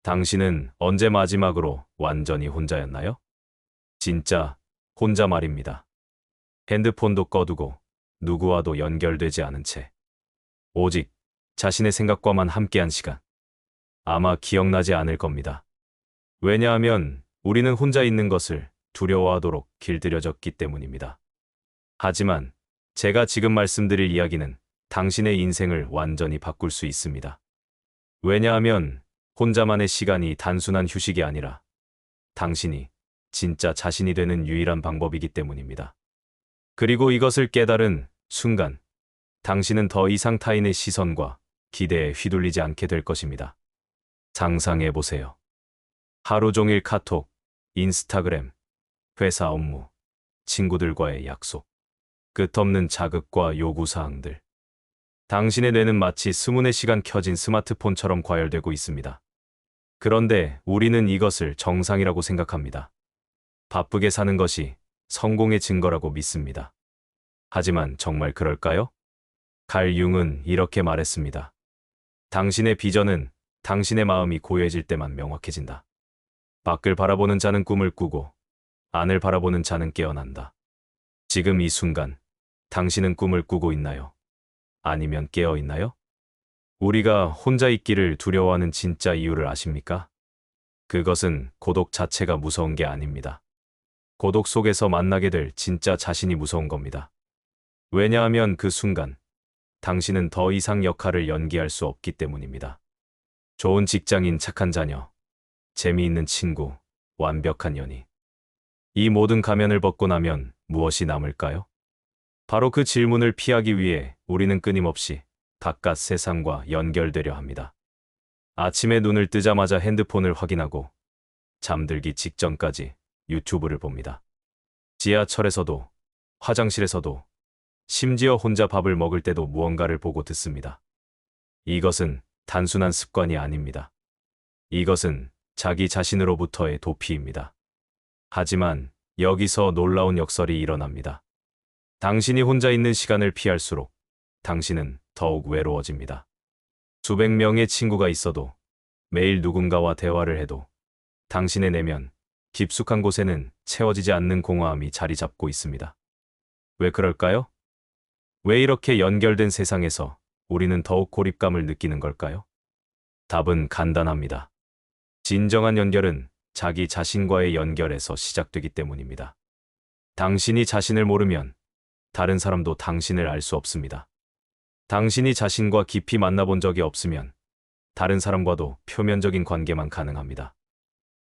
당신은 언제 마지막으로 완전히 혼자였나요? 진짜 혼자 말입니다. 핸드폰도 꺼두고 누구와도 연결되지 않은 채 오직 자신의 생각과만 함께한 시간. 아마 기억나지 않을 겁니다. 왜냐하면 우리는 혼자 있는 것을 두려워하도록 길들여졌기 때문입니다. 하지만 제가 지금 말씀드릴 이야기는 당신의 인생을 완전히 바꿀 수 있습니다. 왜냐하면 혼자만의 시간이 단순한 휴식이 아니라 당신이 진짜 자신이 되는 유일한 방법이기 때문입니다. 그리고 이것을 깨달은 순간, 당신은 더 이상 타인의 시선과 기대에 휘둘리지 않게 될 것입니다. 상상해 보세요. 하루 종일 카톡, 인스타그램, 회사 업무, 친구들과의 약속, 끝없는 자극과 요구사항들. 당신의 뇌는 마치 24시간 켜진 스마트폰처럼 과열되고 있습니다. 그런데 우리는 이것을 정상이라고 생각합니다. 바쁘게 사는 것이 성공의 증거라고 믿습니다. 하지만 정말 그럴까요? 칼 융은 이렇게 말했습니다. 당신의 비전은 당신의 마음이 고요해질 때만 명확해진다. 밖을 바라보는 자는 꿈을 꾸고 안을 바라보는 자는 깨어난다. 지금 이 순간 당신은 꿈을 꾸고 있나요? 아니면 깨어 있나요? 우리가 혼자 있기를 두려워하는 진짜 이유를 아십니까? 그것은 고독 자체가 무서운 게 아닙니다. 고독 속에서 만나게 될 진짜 자신이 무서운 겁니다. 왜냐하면 그 순간 당신은 더 이상 역할을 연기할 수 없기 때문입니다. 좋은 직장인, 착한 자녀, 재미있는 친구, 완벽한 연인. 이 모든 가면을 벗고 나면 무엇이 남을까요? 바로 그 질문을 피하기 위해 우리는 끊임없이 바깥 세상과 연결되려 합니다. 아침에 눈을 뜨자마자 핸드폰을 확인하고 잠들기 직전까지 유튜브를 봅니다. 지하철에서도, 화장실에서도, 심지어 혼자 밥을 먹을 때도 무언가를 보고 듣습니다. 이것은 단순한 습관이 아닙니다. 이것은 자기 자신으로부터의 도피입니다. 하지만 여기서 놀라운 역설이 일어납니다. 당신이 혼자 있는 시간을 피할수록 당신은 더욱 외로워집니다. 수백 명의 친구가 있어도, 매일 누군가와 대화를 해도 당신의 내면 깊숙한 곳에는 채워지지 않는 공허함이 자리 잡고 있습니다. 왜 그럴까요? 왜 이렇게 연결된 세상에서 우리는 더욱 고립감을 느끼는 걸까요? 답은 간단합니다. 진정한 연결은 자기 자신과의 연결에서 시작되기 때문입니다. 당신이 자신을 모르면 다른 사람도 당신을 알 수 없습니다. 당신이 자신과 깊이 만나본 적이 없으면 다른 사람과도 표면적인 관계만 가능합니다.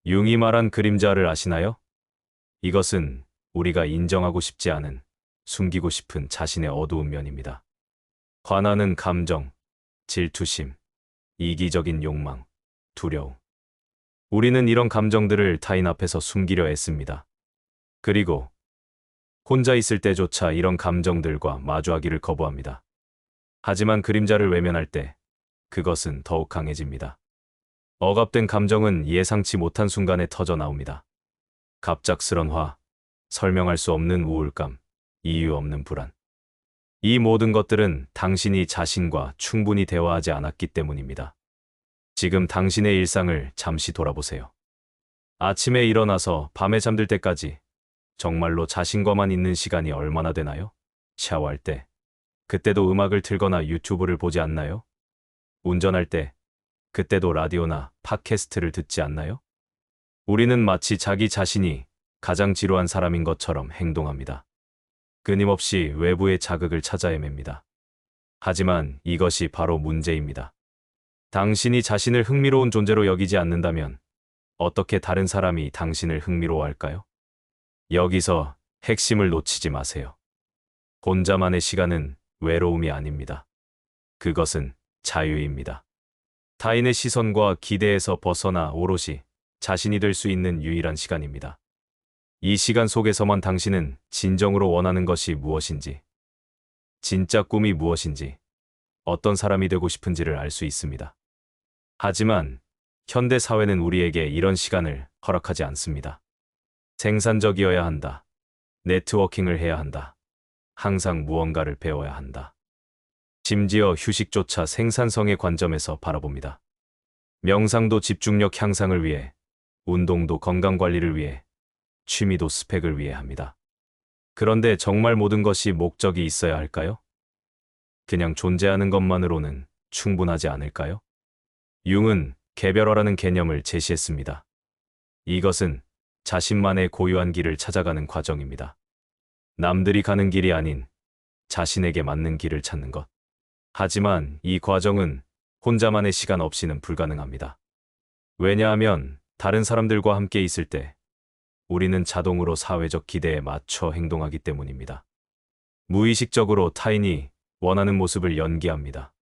융이 말한 그림자를 아시나요? 이것은 우리가 인정하고 싶지 않은, 숨기고 싶은 자신의 어두운 면입니다. 화나는 감정, 질투심, 이기적인 욕망, 두려움. 우리는 이런 감정들을 타인 앞에서 숨기려 애씁니다. 그리고 혼자 있을 때조차 이런 감정들과 마주하기를 거부합니다. 하지만 그림자를 외면할 때 그것은 더욱 강해집니다. 억압된 감정은 예상치 못한 순간에 터져 나옵니다. 갑작스런 화, 설명할 수 없는 우울감, 이유 없는 불안. 이 모든 것들은 당신이 자신과 충분히 대화하지 않았기 때문입니다. 지금 당신의 일상을 잠시 돌아보세요. 아침에 일어나서 밤에 잠들 때까지 정말로 자신과만 있는 시간이 얼마나 되나요? 샤워할 때, 그때도 음악을 틀거나 유튜브를 보지 않나요? 운전할 때, 그때도 라디오나 팟캐스트를 듣지 않나요? 우리는 마치 자기 자신이 가장 지루한 사람인 것처럼 행동합니다. 끊임없이 외부의 자극을 찾아 헤맵니다. 하지만 이것이 바로 문제입니다. 당신이 자신을 흥미로운 존재로 여기지 않는다면 어떻게 다른 사람이 당신을 흥미로워할까요? 여기서 핵심을 놓치지 마세요. 혼자만의 시간은 외로움이 아닙니다. 그것은 자유입니다. 타인의 시선과 기대에서 벗어나 오롯이 자신이 될 수 있는 유일한 시간입니다. 이 시간 속에서만 당신은 진정으로 원하는 것이 무엇인지, 진짜 꿈이 무엇인지, 어떤 사람이 되고 싶은지를 알 수 있습니다. 하지만 현대 사회는 우리에게 이런 시간을 허락하지 않습니다. 생산적이어야 한다. 네트워킹을 해야 한다. 항상 무언가를 배워야 한다. 심지어 휴식조차 생산성의 관점에서 바라봅니다. 명상도 집중력 향상을 위해, 운동도 건강 관리를 위해, 취미도 스펙을 위해 합니다. 그런데 정말 모든 것이 목적이 있어야 할까요? 그냥 존재하는 것만으로는 충분하지 않을까요? 융은 개별화라는 개념을 제시했습니다. 이것은 자신만의 고유한 길을 찾아가는 과정입니다. 남들이 가는 길이 아닌 자신에게 맞는 길을 찾는 것. 하지만 이 과정은 혼자만의 시간 없이는 불가능합니다. 왜냐하면 다른 사람들과 함께 있을 때 우리는 자동으로 사회적 기대에 맞춰 행동하기 때문입니다. 무의식적으로 타인이 원하는 모습을 연기합니다.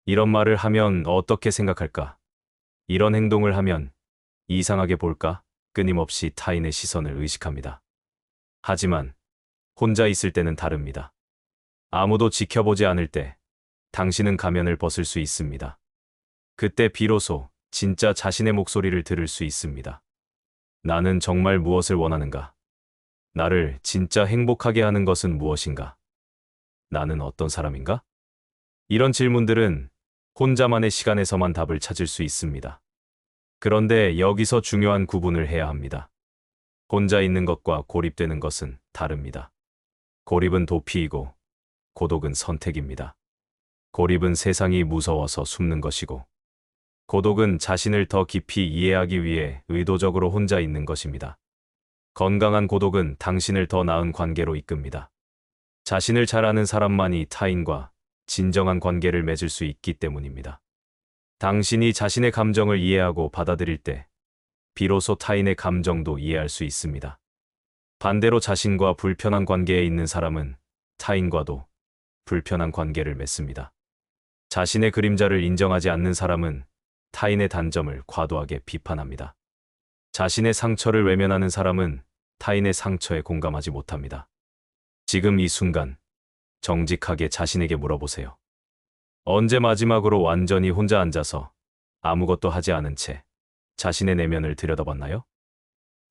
이런 말을 하면 어떻게 생각할까? 이런 행동을 하면 이상하게 볼까? 끊임없이 타인의 시선을 의식합니다. 하지만 혼자 있을 때는 다릅니다. 아무도 지켜보지 않을 때 당신은 가면을 벗을 수 있습니다. 그때 비로소 진짜 자신의 목소리를 들을 수 있습니다. 나는 정말 무엇을 원하는가? 나를 진짜 행복하게 하는 것은 무엇인가? 나는 어떤 사람인가? 이런 질문들은 혼자만의 시간에서만 답을 찾을 수 있습니다. 그런데 여기서 중요한 구분을 해야 합니다. 혼자 있는 것과 고립되는 것은 다릅니다. 고립은 도피이고 고독은 선택입니다. 고립은 세상이 무서워서 숨는 것이고, 고독은 자신을 더 깊이 이해하기 위해 의도적으로 혼자 있는 것입니다. 건강한 고독은 당신을 더 나은 관계로 이끕니다. 자신을 잘 아는 사람만이 타인과 진정한 관계를 맺을 수 있기 때문입니다. 당신이 자신의 감정을 이해하고 받아들일 때 비로소 타인의 감정도 이해할 수 있습니다. 반대로 자신과 불편한 관계에 있는 사람은 타인과도 불편한 관계를 맺습니다. 자신의 그림자를 인정하지 않는 사람은 타인의 단점을 과도하게 비판합니다. 자신의 상처를 외면하는 사람은 타인의 상처에 공감하지 못합니다. 지금 이 순간 정직하게 자신에게 물어보세요. 언제 마지막으로 완전히 혼자 앉아서 아무것도 하지 않은 채 자신의 내면을 들여다봤나요?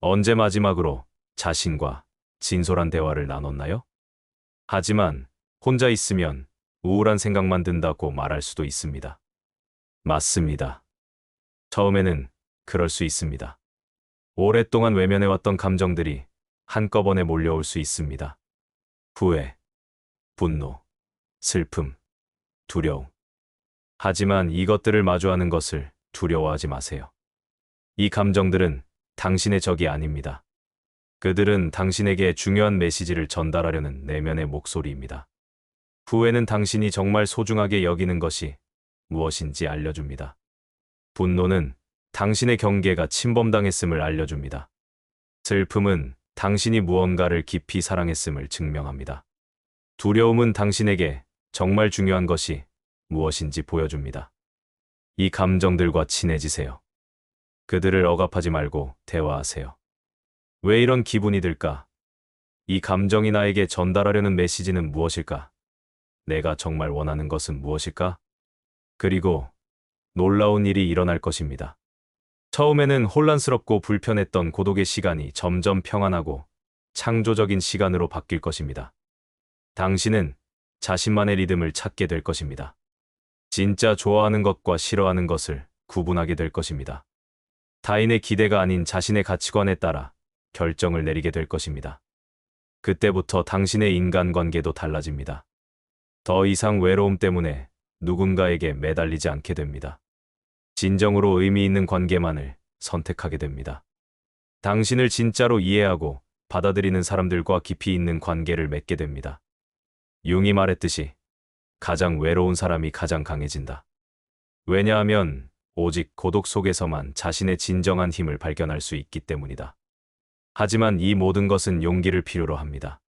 언제 마지막으로 자신과 진솔한 대화를 나눴나요? 하지만 혼자 있으면 우울한 생각만 든다고 말할 수도 있습니다. 맞습니다. 처음에는 그럴 수 있습니다. 오랫동안 외면해왔던 감정들이 한꺼번에 몰려올 수 있습니다. 후회, 분노, 슬픔, 두려움. 하지만 이것들을 마주하는 것을 두려워하지 마세요. 이 감정들은 당신의 적이 아닙니다. 그들은 당신에게 중요한 메시지를 전달하려는 내면의 목소리입니다. 후회는 당신이 정말 소중하게 여기는 것이 무엇인지 알려줍니다. 분노는 당신의 경계가 침범당했음을 알려줍니다. 슬픔은 당신이 무언가를 깊이 사랑했음을 증명합니다. 두려움은 당신에게 정말 중요한 것이 무엇인지 보여줍니다. 이 감정들과 친해지세요. 그들을 억압하지 말고 대화하세요. 왜 이런 기분이 들까? 이 감정이 나에게 전달하려는 메시지는 무엇일까? 내가 정말 원하는 것은 무엇일까? 그리고 놀라운 일이 일어날 것입니다. 처음에는 혼란스럽고 불편했던 고독의 시간이 점점 평안하고 창조적인 시간으로 바뀔 것입니다. 당신은 자신만의 리듬을 찾게 될 것입니다. 진짜 좋아하는 것과 싫어하는 것을 구분하게 될 것입니다. 타인의 기대가 아닌 자신의 가치관에 따라 결정을 내리게 될 것입니다. 그때부터 당신의 인간관계도 달라집니다. 더 이상 외로움 때문에 누군가에게 매달리지 않게 됩니다. 진정으로 의미 있는 관계만을 선택하게 됩니다. 당신을 진짜로 이해하고 받아들이는 사람들과 깊이 있는 관계를 맺게 됩니다. 융이 말했듯이 가장 외로운 사람이 가장 강해진다. 왜냐하면 오직 고독 속에서만 자신의 진정한 힘을 발견할 수 있기 때문이다. 하지만 이 모든 것은 용기를 필요로 합니다.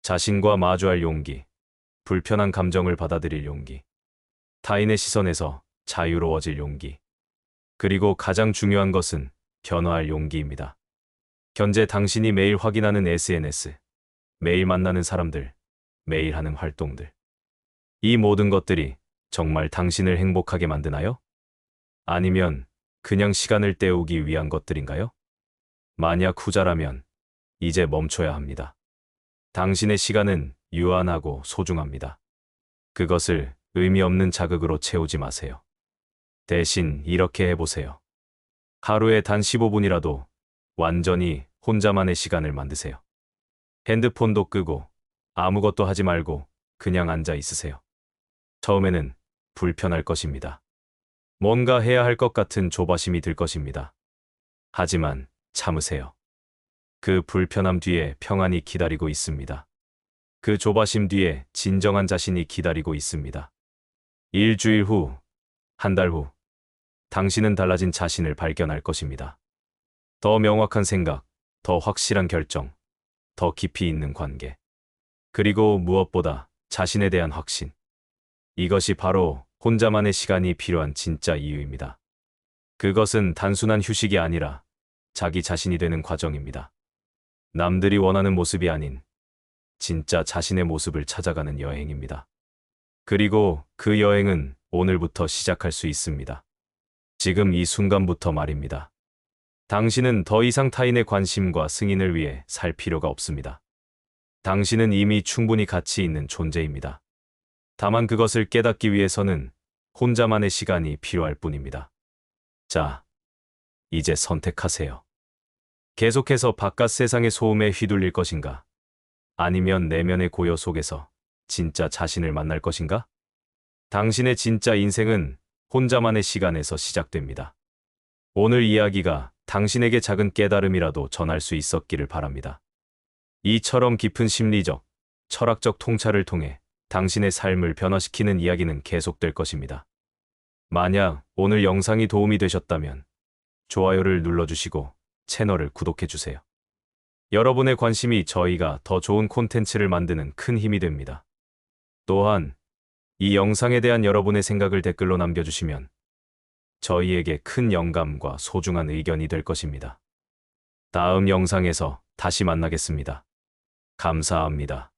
자신과 마주할 용기, 불편한 감정을 받아들일 용기, 타인의 시선에서 자유로워질 용기, 그리고 가장 중요한 것은 변화할 용기입니다. 현재 당신이 매일 확인하는 SNS, 매일 만나는 사람들, 매일 하는 활동들. 이 모든 것들이 정말 당신을 행복하게 만드나요? 아니면 그냥 시간을 때우기 위한 것들인가요? 만약 후자라면 이제 멈춰야 합니다. 당신의 시간은 유한하고 소중합니다. 그것을 의미 없는 자극으로 채우지 마세요. 대신 이렇게 해보세요. 하루에 단 15분이라도 완전히 혼자만의 시간을 만드세요. 핸드폰도 끄고 아무것도 하지 말고 그냥 앉아 있으세요. 처음에는 불편할 것입니다. 뭔가 해야 할 것 같은 조바심이 들 것입니다. 하지만 참으세요. 그 불편함 뒤에 평안이 기다리고 있습니다. 그 조바심 뒤에 진정한 자신이 기다리고 있습니다. 일주일 후, 한 달 후, 당신은 달라진 자신을 발견할 것입니다. 더 명확한 생각, 더 확실한 결정, 더 깊이 있는 관계. 그리고 무엇보다 자신에 대한 확신. 이것이 바로 혼자만의 시간이 필요한 진짜 이유입니다. 그것은 단순한 휴식이 아니라 자기 자신이 되는 과정입니다. 남들이 원하는 모습이 아닌 진짜 자신의 모습을 찾아가는 여행입니다. 그리고 그 여행은 오늘부터 시작할 수 있습니다. 지금 이 순간부터 말입니다. 당신은 더 이상 타인의 관심과 승인을 위해 살 필요가 없습니다. 당신은 이미 충분히 가치 있는 존재입니다. 다만 그것을 깨닫기 위해서는 혼자만의 시간이 필요할 뿐입니다. 자, 이제 선택하세요. 계속해서 바깥 세상의 소음에 휘둘릴 것인가? 아니면 내면의 고요 속에서 진짜 자신을 만날 것인가? 당신의 진짜 인생은 혼자만의 시간에서 시작됩니다. 오늘 이야기가 당신에게 작은 깨달음이라도 전할 수 있었기를 바랍니다. 이처럼 깊은 심리적, 철학적 통찰을 통해 당신의 삶을 변화시키는 이야기는 계속될 것입니다. 만약 오늘 영상이 도움이 되셨다면 좋아요를 눌러주시고 채널을 구독해주세요. 여러분의 관심이 저희가 더 좋은 콘텐츠를 만드는 큰 힘이 됩니다. 또한 이 영상에 대한 여러분의 생각을 댓글로 남겨주시면 저희에게 큰 영감과 소중한 의견이 될 것입니다. 다음 영상에서 다시 만나겠습니다. 감사합니다.